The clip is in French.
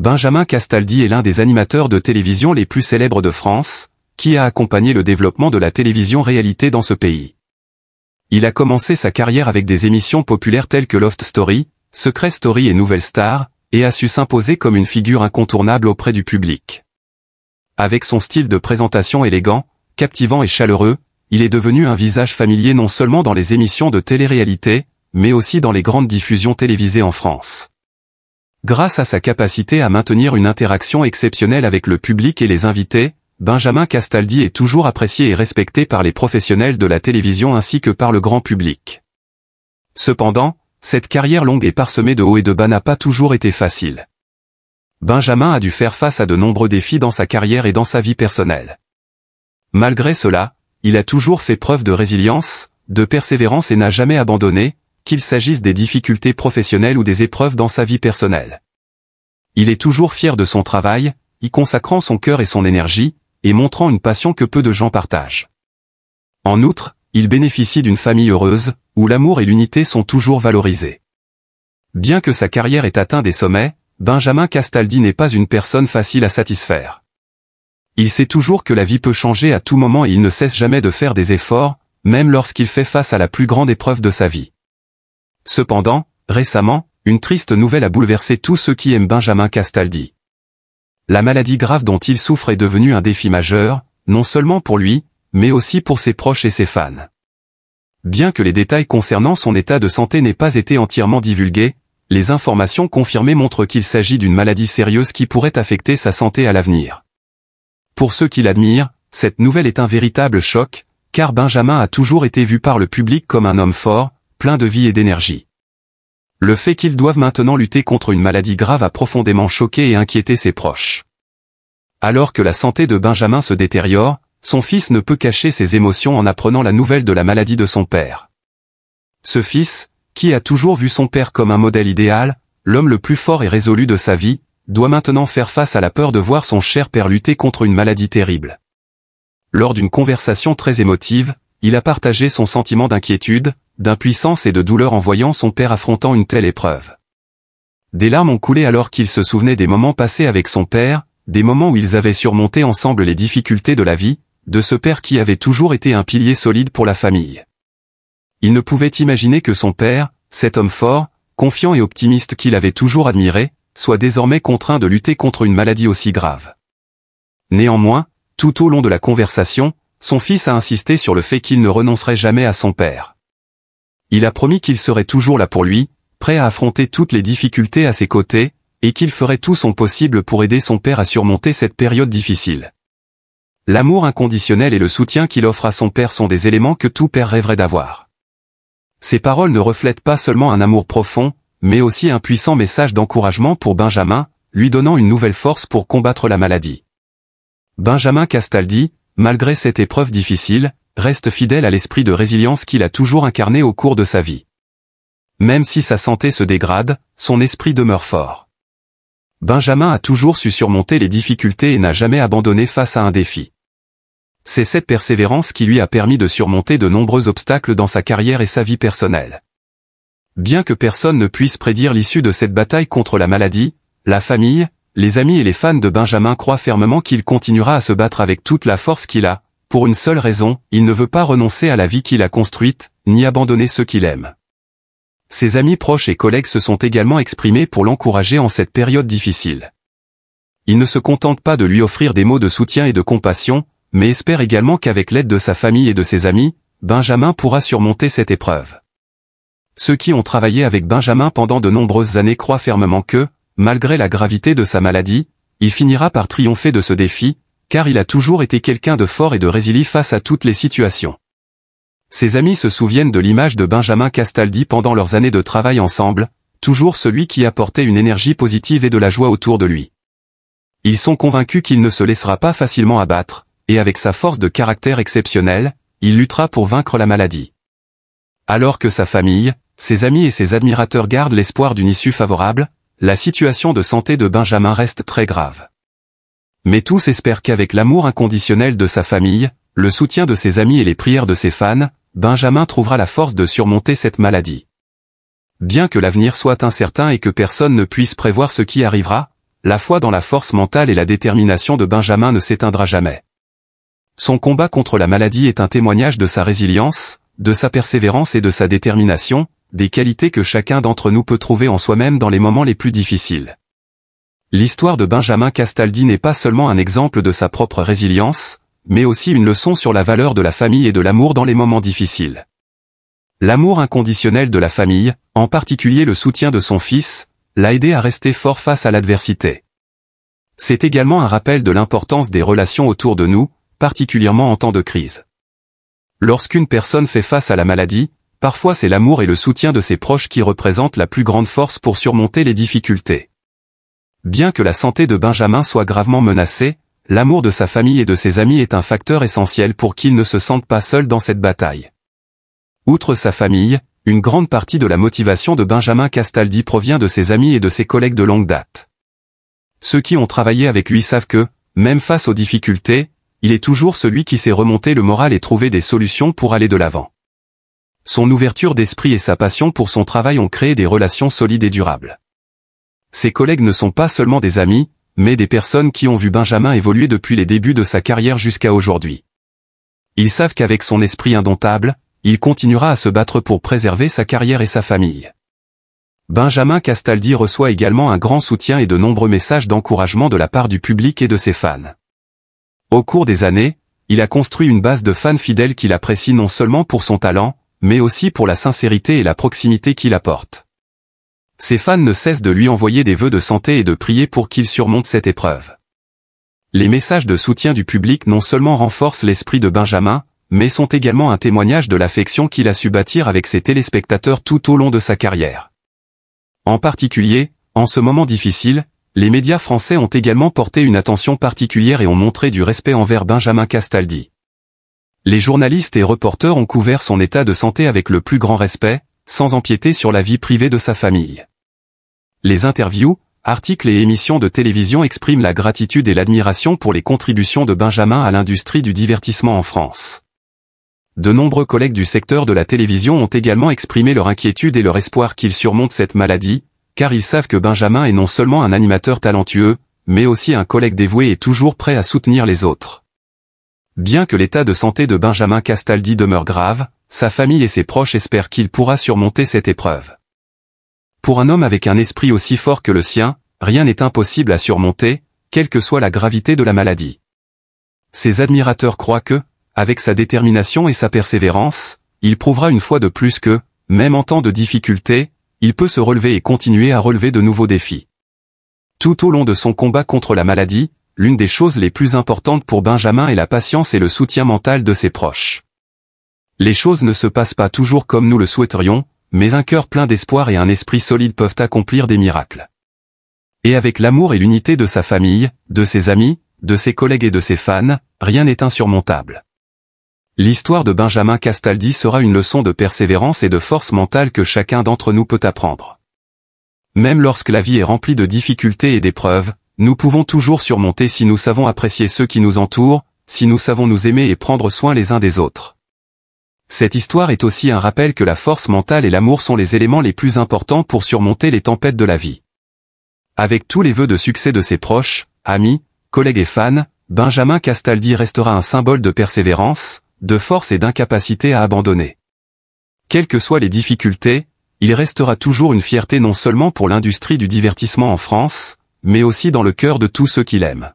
Benjamin Castaldi est l'un des animateurs de télévision les plus célèbres de France, qui a accompagné le développement de la télévision réalité dans ce pays. Il a commencé sa carrière avec des émissions populaires telles que Loft Story, Secret Story et Nouvelle Star, et a su s'imposer comme une figure incontournable auprès du public. Avec son style de présentation élégant, captivant et chaleureux, il est devenu un visage familier non seulement dans les émissions de télé-réalité, mais aussi dans les grandes diffusions télévisées en France. Grâce à sa capacité à maintenir une interaction exceptionnelle avec le public et les invités, Benjamin Castaldi est toujours apprécié et respecté par les professionnels de la télévision ainsi que par le grand public. Cependant, cette carrière longue et parsemée de hauts et de bas n'a pas toujours été facile. Benjamin a dû faire face à de nombreux défis dans sa carrière et dans sa vie personnelle. Malgré cela, il a toujours fait preuve de résilience, de persévérance et n'a jamais abandonné, qu'il s'agisse des difficultés professionnelles ou des épreuves dans sa vie personnelle. Il est toujours fier de son travail, y consacrant son cœur et son énergie, et montrant une passion que peu de gens partagent. En outre, il bénéficie d'une famille heureuse, où l'amour et l'unité sont toujours valorisés. Bien que sa carrière ait atteint des sommets, Benjamin Castaldi n'est pas une personne facile à satisfaire. Il sait toujours que la vie peut changer à tout moment et il ne cesse jamais de faire des efforts, même lorsqu'il fait face à la plus grande épreuve de sa vie. Cependant, récemment, une triste nouvelle a bouleversé tous ceux qui aiment Benjamin Castaldi. La maladie grave dont il souffre est devenue un défi majeur, non seulement pour lui, mais aussi pour ses proches et ses fans. Bien que les détails concernant son état de santé n'aient pas été entièrement divulgués, les informations confirmées montrent qu'il s'agit d'une maladie sérieuse qui pourrait affecter sa santé à l'avenir. Pour ceux qui l'admirent, cette nouvelle est un véritable choc, car Benjamin a toujours été vu par le public comme un homme fort, plein de vie et d'énergie. Le fait qu'ils doivent maintenant lutter contre une maladie grave a profondément choqué et inquiété ses proches. Alors que la santé de Benjamin se détériore, son fils ne peut cacher ses émotions en apprenant la nouvelle de la maladie de son père. Ce fils, qui a toujours vu son père comme un modèle idéal, l'homme le plus fort et résolu de sa vie, doit maintenant faire face à la peur de voir son cher père lutter contre une maladie terrible. Lors d'une conversation très émotive, il a partagé son sentiment d'inquiétude, d'impuissance et de douleur en voyant son père affrontant une telle épreuve. Des larmes ont coulé alors qu'il se souvenait des moments passés avec son père, des moments où ils avaient surmonté ensemble les difficultés de la vie, de ce père qui avait toujours été un pilier solide pour la famille. Il ne pouvait imaginer que son père, cet homme fort, confiant et optimiste qu'il avait toujours admiré, soit désormais contraint de lutter contre une maladie aussi grave. Néanmoins, tout au long de la conversation, son fils a insisté sur le fait qu'il ne renoncerait jamais à son père. Il a promis qu'il serait toujours là pour lui, prêt à affronter toutes les difficultés à ses côtés, et qu'il ferait tout son possible pour aider son père à surmonter cette période difficile. L'amour inconditionnel et le soutien qu'il offre à son père sont des éléments que tout père rêverait d'avoir. Ces paroles ne reflètent pas seulement un amour profond, mais aussi un puissant message d'encouragement pour Benjamin, lui donnant une nouvelle force pour combattre la maladie. Benjamin Castaldi, malgré cette épreuve difficile, reste fidèle à l'esprit de résilience qu'il a toujours incarné au cours de sa vie. Même si sa santé se dégrade, son esprit demeure fort. Benjamin a toujours su surmonter les difficultés et n'a jamais abandonné face à un défi. C'est cette persévérance qui lui a permis de surmonter de nombreux obstacles dans sa carrière et sa vie personnelle. Bien que personne ne puisse prédire l'issue de cette bataille contre la maladie, la famille, les amis et les fans de Benjamin croient fermement qu'il continuera à se battre avec toute la force qu'il a, pour une seule raison, il ne veut pas renoncer à la vie qu'il a construite, ni abandonner ceux qu'il aime. Ses amis proches et collègues se sont également exprimés pour l'encourager en cette période difficile. Ils ne se contentent pas de lui offrir des mots de soutien et de compassion, mais espèrent également qu'avec l'aide de sa famille et de ses amis, Benjamin pourra surmonter cette épreuve. Ceux qui ont travaillé avec Benjamin pendant de nombreuses années croient fermement que, malgré la gravité de sa maladie, il finira par triompher de ce défi, car il a toujours été quelqu'un de fort et de résilient face à toutes les situations. Ses amis se souviennent de l'image de Benjamin Castaldi pendant leurs années de travail ensemble, toujours celui qui apportait une énergie positive et de la joie autour de lui. Ils sont convaincus qu'il ne se laissera pas facilement abattre, et avec sa force de caractère exceptionnelle, il luttera pour vaincre la maladie. Alors que sa famille, ses amis et ses admirateurs gardent l'espoir d'une issue favorable, la situation de santé de Benjamin reste très grave. Mais tous espèrent qu'avec l'amour inconditionnel de sa famille, le soutien de ses amis et les prières de ses fans, Benjamin trouvera la force de surmonter cette maladie. Bien que l'avenir soit incertain et que personne ne puisse prévoir ce qui arrivera, la foi dans la force mentale et la détermination de Benjamin ne s'éteindra jamais. Son combat contre la maladie est un témoignage de sa résilience, de sa persévérance et de sa détermination, des qualités que chacun d'entre nous peut trouver en soi-même dans les moments les plus difficiles. L'histoire de Benjamin Castaldi n'est pas seulement un exemple de sa propre résilience, mais aussi une leçon sur la valeur de la famille et de l'amour dans les moments difficiles. L'amour inconditionnel de la famille, en particulier le soutien de son fils, l'a aidé à rester fort face à l'adversité. C'est également un rappel de l'importance des relations autour de nous, particulièrement en temps de crise. Lorsqu'une personne fait face à la maladie, parfois c'est l'amour et le soutien de ses proches qui représentent la plus grande force pour surmonter les difficultés. Bien que la santé de Benjamin soit gravement menacée, l'amour de sa famille et de ses amis est un facteur essentiel pour qu'il ne se sente pas seul dans cette bataille. Outre sa famille, une grande partie de la motivation de Benjamin Castaldi provient de ses amis et de ses collègues de longue date. Ceux qui ont travaillé avec lui savent que, même face aux difficultés, il est toujours celui qui sait remonter le moral et trouver des solutions pour aller de l'avant. Son ouverture d'esprit et sa passion pour son travail ont créé des relations solides et durables. Ses collègues ne sont pas seulement des amis, mais des personnes qui ont vu Benjamin évoluer depuis les débuts de sa carrière jusqu'à aujourd'hui. Ils savent qu'avec son esprit indomptable, il continuera à se battre pour préserver sa carrière et sa famille. Benjamin Castaldi reçoit également un grand soutien et de nombreux messages d'encouragement de la part du public et de ses fans. Au cours des années, il a construit une base de fans fidèles qu'il apprécie non seulement pour son talent, mais aussi pour la sincérité et la proximité qu'il apporte. Ses fans ne cessent de lui envoyer des vœux de santé et de prier pour qu'il surmonte cette épreuve. Les messages de soutien du public non seulement renforcent l'esprit de Benjamin, mais sont également un témoignage de l'affection qu'il a su bâtir avec ses téléspectateurs tout au long de sa carrière. En particulier, en ce moment difficile, les médias français ont également porté une attention particulière et ont montré du respect envers Benjamin Castaldi. Les journalistes et reporters ont couvert son état de santé avec le plus grand respect, sans empiéter sur la vie privée de sa famille. Les interviews, articles et émissions de télévision expriment la gratitude et l'admiration pour les contributions de Benjamin à l'industrie du divertissement en France. De nombreux collègues du secteur de la télévision ont également exprimé leur inquiétude et leur espoir qu'il surmonte cette maladie, car ils savent que Benjamin est non seulement un animateur talentueux, mais aussi un collègue dévoué et toujours prêt à soutenir les autres. Bien que l'état de santé de Benjamin Castaldi demeure grave, sa famille et ses proches espèrent qu'il pourra surmonter cette épreuve. Pour un homme avec un esprit aussi fort que le sien, rien n'est impossible à surmonter, quelle que soit la gravité de la maladie. Ses admirateurs croient que, avec sa détermination et sa persévérance, il prouvera une fois de plus que, même en temps de difficulté, il peut se relever et continuer à relever de nouveaux défis. Tout au long de son combat contre la maladie, l'une des choses les plus importantes pour Benjamin est la patience et le soutien mental de ses proches. Les choses ne se passent pas toujours comme nous le souhaiterions, mais un cœur plein d'espoir et un esprit solide peuvent accomplir des miracles. Et avec l'amour et l'unité de sa famille, de ses amis, de ses collègues et de ses fans, rien n'est insurmontable. L'histoire de Benjamin Castaldi sera une leçon de persévérance et de force mentale que chacun d'entre nous peut apprendre. Même lorsque la vie est remplie de difficultés et d'épreuves, nous pouvons toujours surmonter si nous savons apprécier ceux qui nous entourent, si nous savons nous aimer et prendre soin les uns des autres. Cette histoire est aussi un rappel que la force mentale et l'amour sont les éléments les plus importants pour surmonter les tempêtes de la vie. Avec tous les vœux de succès de ses proches, amis, collègues et fans, Benjamin Castaldi restera un symbole de persévérance, de force et d'incapacité à abandonner. Quelles que soient les difficultés, il restera toujours une fierté non seulement pour l'industrie du divertissement en France, mais aussi dans le cœur de tous ceux qui l'aiment.